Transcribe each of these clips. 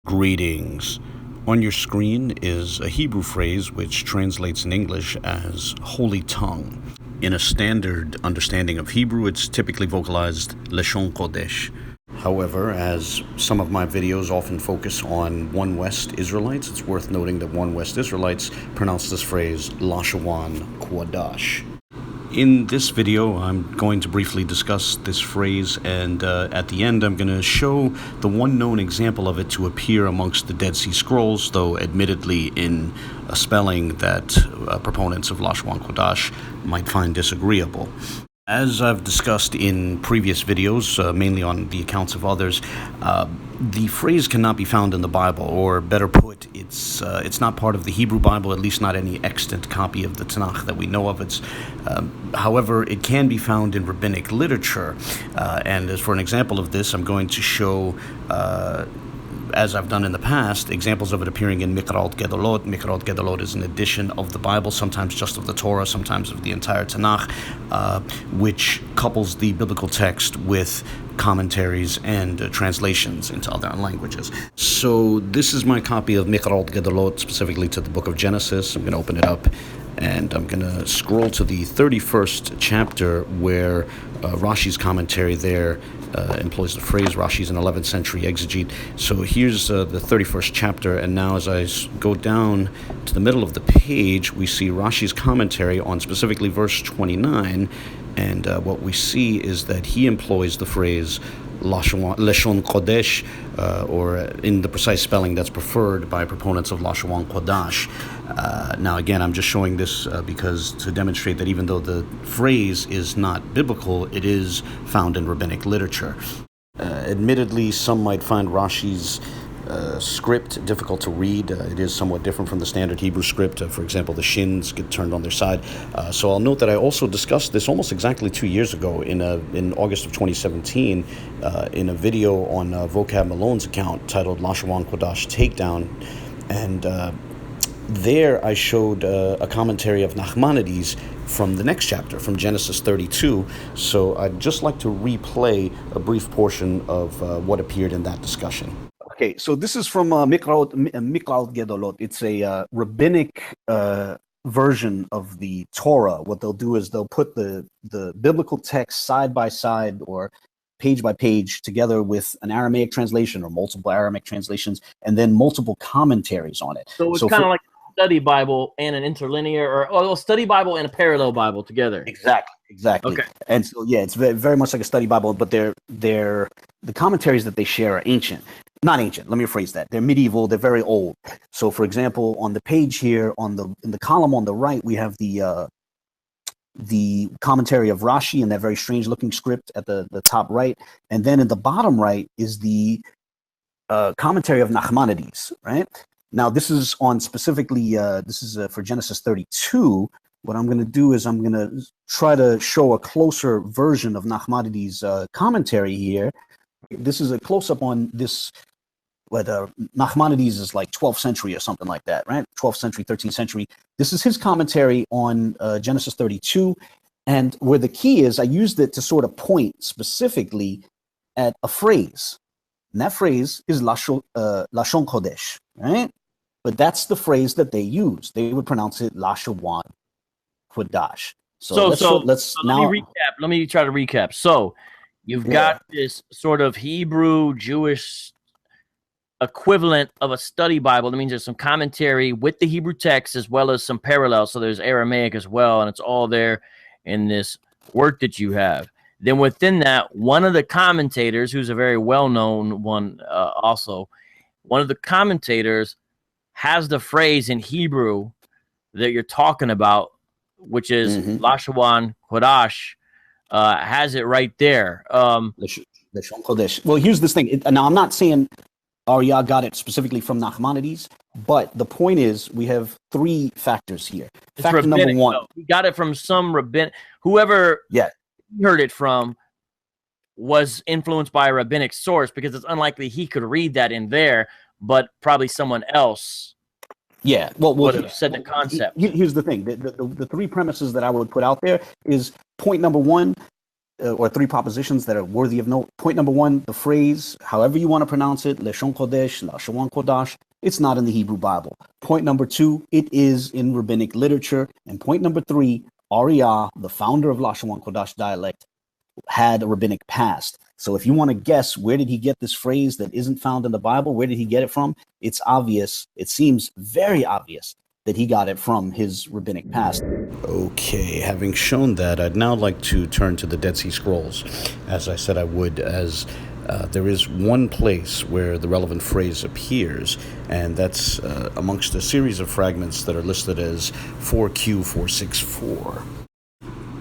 Greetings. On your screen is a Hebrew phrase which translates in English as holy tongue. In a standard understanding of Hebrew, it's typically vocalized Lashawan Quadash. However, as some of my videos often focus on One West Israelites, it's worth noting that One West Israelites pronounce this phrase Lashawan Quadash. In this video, I'm going to briefly discuss this phrase, and at the end, I'm going to show the one known example of it to appear amongst the Dead Sea Scrolls, though admittedly in a spelling that proponents of Lashawan Quadash might find disagreeable. As I've discussed in previous videos, mainly on the accounts of others, the phrase cannot be found in the Bible, or better put, it's not part of the Hebrew Bible, at least not any extant copy of the Tanakh that we know of. However, it can be found in rabbinic literature, and as for an example of this, I'm going to show as I've done in the past, examples of it appearing in Miqra'ot Gedolot. Miqra'ot Gedolot is an edition of the Bible, sometimes just of the Torah, sometimes of the entire Tanakh, which couples the biblical text with commentaries and translations into other languages. So this is my copy of Miqra'ot Gedolot, specifically to the book of Genesis. I'm going to open it up, and I'm going to scroll to the 31st chapter where Rashi's commentary there employs the phrase. Rashi's an 11th century exegete. So here's the 31st chapter, and now as I go down to the middle of the page, we see Rashi's commentary on specifically verse 29, and what we see is that he employs the phrase Lashawan Quadash, or in the precise spelling that's preferred by proponents of Lashawan Quadash. Now again, I'm just showing this because to demonstrate that even though the phrase is not biblical, it is found in rabbinic literature. Admittedly, some might find Rashi's script difficult to read. It is somewhat different from the standard Hebrew script. For example, the shins get turned on their side. So I'll note that I also discussed this almost exactly 2 years ago in August of 2017 in a video on Vocab Malone's account titled Lashawan Quadash Takedown. And there I showed a commentary of Nachmanides from the next chapter, from Genesis 32. So I'd just like to replay a brief portion of what appeared in that discussion. Okay, so this is from Miqra'ot Gedolot. It's a rabbinic version of the Torah. What they'll do is they'll put the biblical text side by side or page by page together with an Aramaic translation or multiple Aramaic translations, and then multiple commentaries on it. So it's kind of like a study Bible and an interlinear, or a study Bible and a parallel Bible together. Exactly. Okay. And so yeah, it's very, very much like a study Bible, but the commentaries that they share are ancient. Not ancient, let me rephrase that. They're medieval, they're very old. So for example, on the page here, in the column on the right, we have the commentary of Rashi in that very strange looking script at the top right. And then in the bottom right is the commentary of Nachmanides, right? Now this is on specifically, this is for Genesis 32. What I'm going to do is I'm going to try to show a closer version of Nachmanides' commentary here. This is a close-up on this. Nachmanides is like 12th century or something like that, right? 12th century, 13th century. This is his commentary on Genesis 32. And where the key is, I used it to sort of point specifically at a phrase. And that phrase is Lashon Quadash, right? But that's the phrase that they use. They would pronounce it Lashawan Quadash. So let's now let me recap. Let me try to recap. So you've got this sort of Hebrew Jewish equivalent of a study Bible. That means there's some commentary with the Hebrew text as well as some parallels. So there's Aramaic as well, and it's all there in this work that you have. Then within that, one of the commentators, who's a very well-known one also, one of the commentators has the phrase in Hebrew that you're talking about, which is Lashawan Quadash, has it right there. Lashawan Quadash. Well, here's this thing. Now, I'm not saying Arya got it specifically from Nachmanides, but the point is we have three factors here. Factor number one. So we got it from some rabbinic, whoever heard it from was influenced by a rabbinic source, because it's unlikely he could read that in there, but probably someone else would have said the concept. Here's the thing. The three premises that I would put out there is point number one, or three propositions that are worthy of note. Point number one, the phrase, however you want to pronounce it, Lashon Kodesh, Lashawan Quadash, it's not in the Hebrew Bible. Point number two, it is in rabbinic literature. And point number three, Ariyah, the founder of Lashawan Quadash dialect, had a rabbinic past. So if you want to guess, where did he get this phrase that isn't found in the Bible? Where did he get it from? It's obvious. It seems very obvious that he got it from his rabbinic past. Okay, having shown that, I'd now like to turn to the Dead Sea Scrolls, as I said I would, as there is one place where the relevant phrase appears, and that's amongst a series of fragments that are listed as 4Q464.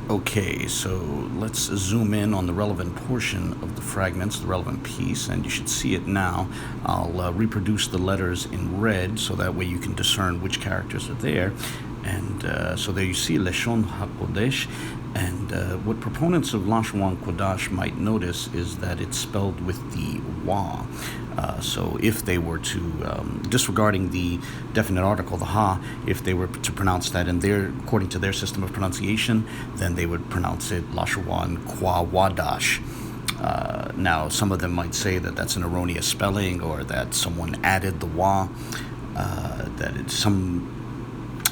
Okay, so let's zoom in on the relevant portion of the fragments, the relevant piece, and you should see it now. I'll reproduce the letters in red so that way you can discern which characters are there. And so there you see Lashon ha-qodesh, and what proponents of Lashawan Quadash might notice is that it's spelled with the wa. So if they were to, disregarding the definite article, the ha, if they were to pronounce that according to their system of pronunciation, then they would pronounce it Lashawan Quadash. Now, some of them might say that that's an erroneous spelling, or that someone added the wa, some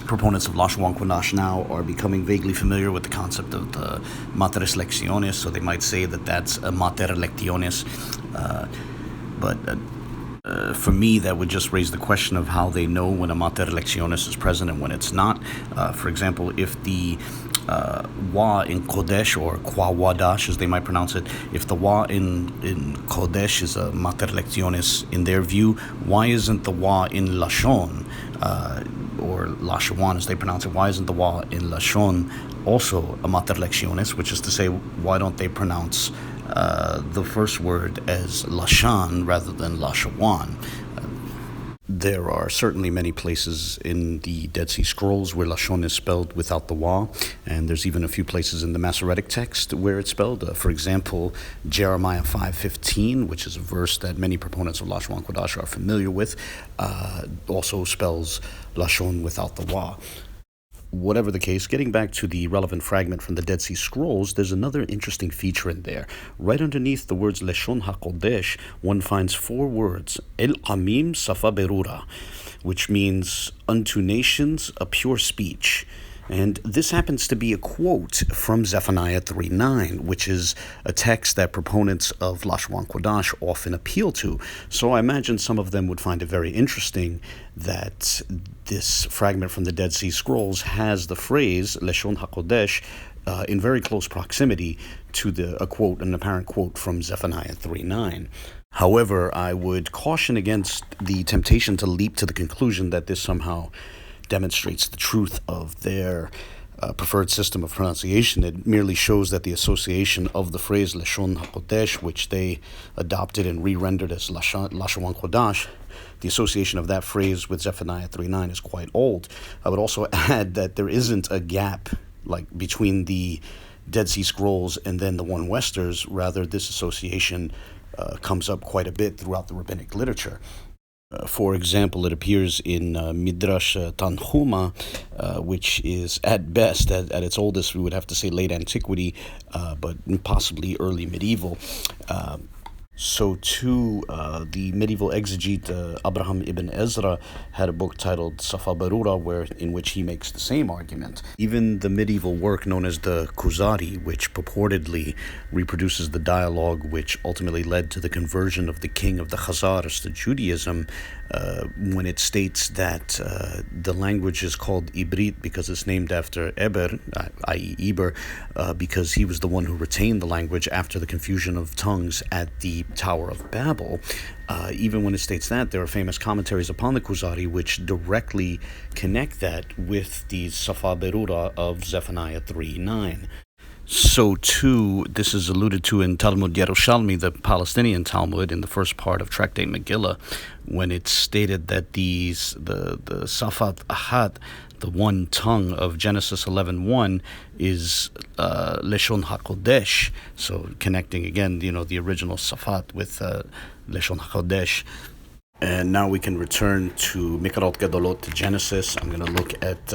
proponents of Lashawan Quadash now are becoming vaguely familiar with the concept of the materes lectiones, so they might say that that's a mater lectiones. But for me, that would just raise the question of how they know when a mater lectiones is present and when it's not. For example, if the wa in Kodesh, or Quadash as they might pronounce it, if the wa in Kodesh is a mater lectiones in their view, why isn't the wa in Lashon, or Lashawan as they pronounce it, why isn't the wa in Lashon also a mater lectiones, which is to say, why don't they pronounce the first word as Lashan rather than Lashawan? There are certainly many places in the Dead Sea Scrolls where Lashon is spelled without the wa, and there's even a few places in the Masoretic text where it's spelled. For example, Jeremiah 5:15, which is a verse that many proponents of Lashawan Quadash are familiar with, also spells Lashon without the wa. Whatever the case, getting back to the relevant fragment from the Dead Sea Scrolls, there's another interesting feature in there. Right underneath the words Lashon ha-qodesh, one finds four words, el-qamim safa berura, which means unto nations a pure speech. And this happens to be a quote from Zephaniah 3:9, which is a text that proponents of Lashawan Quadash often appeal to. So I imagine some of them would find it very interesting that this fragment from the Dead Sea Scrolls has the phrase Lashon ha-qodesh in very close proximity to an apparent quote from Zephaniah 3:9. However, I would caution against the temptation to leap to the conclusion that this somehow demonstrates the truth of their preferred system of pronunciation. It merely shows that the association of the phrase Lashon ha-qodesh, which they adopted and re-rendered as Lashawan Quadash, the association of that phrase with Zephaniah 3:9 is quite old. I would also add that there isn't a gap between the Dead Sea Scrolls and then the one Westers. Rather, this association comes up quite a bit throughout the rabbinic literature. For example, it appears in Midrash Tanhuma, which is at best, at its oldest, we would have to say late antiquity, but possibly early medieval. So too, the medieval exegete Abraham ibn Ezra had a book titled Safa Berura, in which he makes the same argument. Even the medieval work known as the Kuzari, which purportedly reproduces the dialogue which ultimately led to the conversion of the king of the Khazars to Judaism, when it states that the language is called Ibrit because it's named after Eber, i.e. Eber, because he was the one who retained the language after the confusion of tongues at the Tower of Babel. Even when it states that, there are famous commentaries upon the Kuzari which directly connect that with the Safa Berura of Zephaniah 3:9. So too, this is alluded to in Talmud Yerushalmi, the Palestinian Talmud, in the first part of Tractate Megillah, when it's stated that the Safat Ahad, the one tongue of Genesis 11:1, is Lashon ha-qodesh. So connecting again, the original Safat with Lashon ha-qodesh. And now we can return to Mikrot Gadolot, to Genesis. I'm going to look at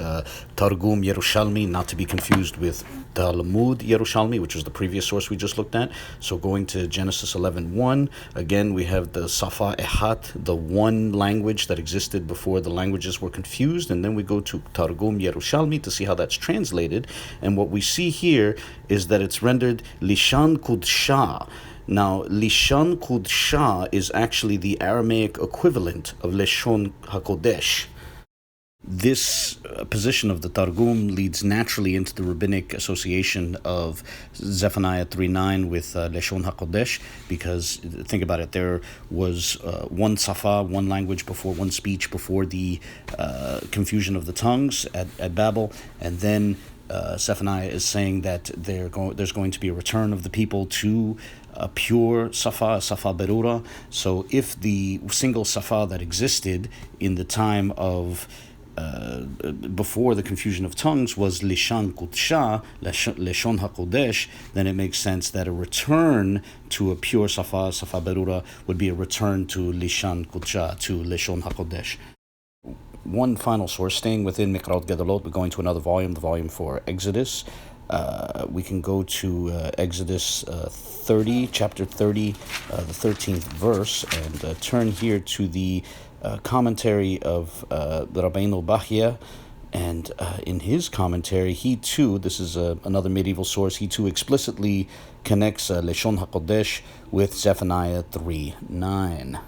Targum Yerushalmi, not to be confused with Talmud Yerushalmi, which was the previous source we just looked at. So going to Genesis 11:1, again we have the Safa Ehat, the one language that existed before the languages were confused, and then we go to Targum Yerushalmi to see how that's translated. And what we see here is that it's rendered Lishan Kudsha. Now, Lashon Quadash is actually the Aramaic equivalent of Lashon ha-qodesh. This position of the Targum leads naturally into the rabbinic association of Zephaniah 3:9 with Lashon ha-qodesh, because think about it, there was one safa, one language before, one speech before the confusion of the tongues at Babel, and then Zephaniah is saying that there's going to be a return of the people to a pure safa berura. So if the single safa that existed in the time of before the confusion of tongues was Lishan Kudsha, Lashon ha-qodesh, then it makes sense that a return to a pure safa berura would be a return to Lishan Kudsha, to Lashon ha-qodesh. One final source, staying within Mikrot Gadolot, we're going to another volume, the volume for Exodus. We can go to Exodus 30, chapter 30, the 13th verse, and turn here to the commentary of the Rabbeinu Bachya. And in his commentary, he too, this is another medieval source, he too explicitly connects Lashon ha-qodesh with Zephaniah 3:9.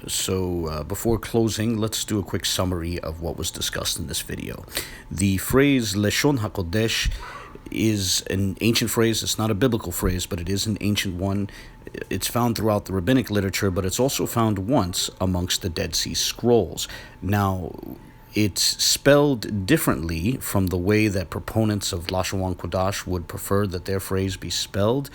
So before closing, let's do a quick summary of what was discussed in this video. The phrase Lashon ha-qodesh is an ancient phrase. It's not a biblical phrase, but it is an ancient one. It's found throughout the rabbinic literature, but it's also found once amongst the Dead Sea Scrolls. Now, it's spelled differently from the way that proponents of Lashawan Quadash would prefer that their phrase be spelled.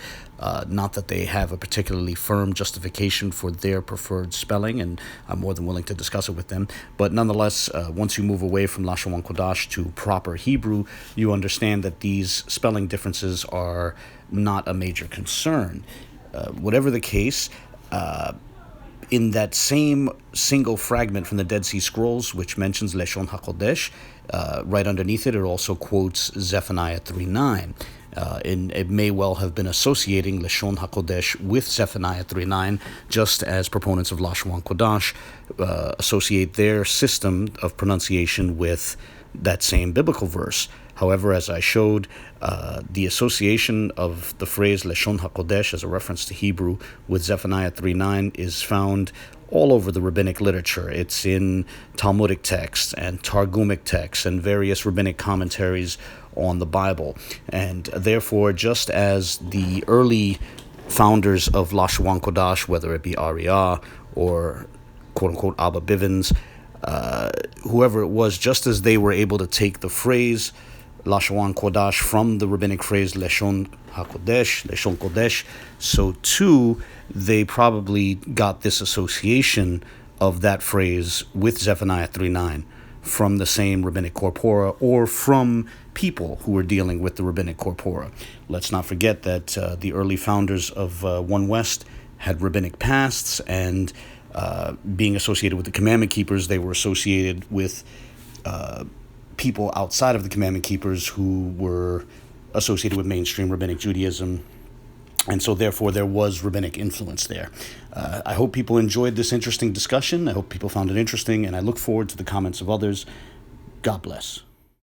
Not that they have a particularly firm justification for their preferred spelling, and I'm more than willing to discuss it with them. But nonetheless, once you move away from Lashawan Quadash to proper Hebrew, you understand that these spelling differences are not a major concern. Whatever the case, in that same single fragment from the Dead Sea Scrolls, which mentions Lashon ha-qodesh, right underneath it, it also quotes Zephaniah 3:9. And it may well have been associating Lashon ha-qodesh with Zephaniah 3:9, just as proponents of Lashawan Quadash associate their system of pronunciation with that same biblical verse. However, as I showed, the association of the phrase Lashon ha-qodesh as a reference to Hebrew with Zephaniah 3:9 is found all over the rabbinic literature. It's in Talmudic texts and Targumic texts and various rabbinic commentaries on the Bible. And therefore, just as the early founders of Lashawan Quadash, whether it be Ariyah or quote-unquote Abba Bivens, whoever it was, just as they were able to take the phrase Lashawan Quadash from the rabbinic phrase Lashon ha-qodesh, Lashon Kodesh, so too they probably got this association of that phrase with Zephaniah 3:9 from the same Rabbinic Corpora or from people who were dealing with the Rabbinic Corpora. Let's not forget that the early founders of One West had rabbinic pasts, and being associated with the commandment keepers, they were associated with people outside of the commandment keepers who were associated with mainstream rabbinic Judaism, and so therefore there was rabbinic influence there. I hope people enjoyed this interesting discussion. I hope people found it interesting, and I look forward to the comments of others. God bless.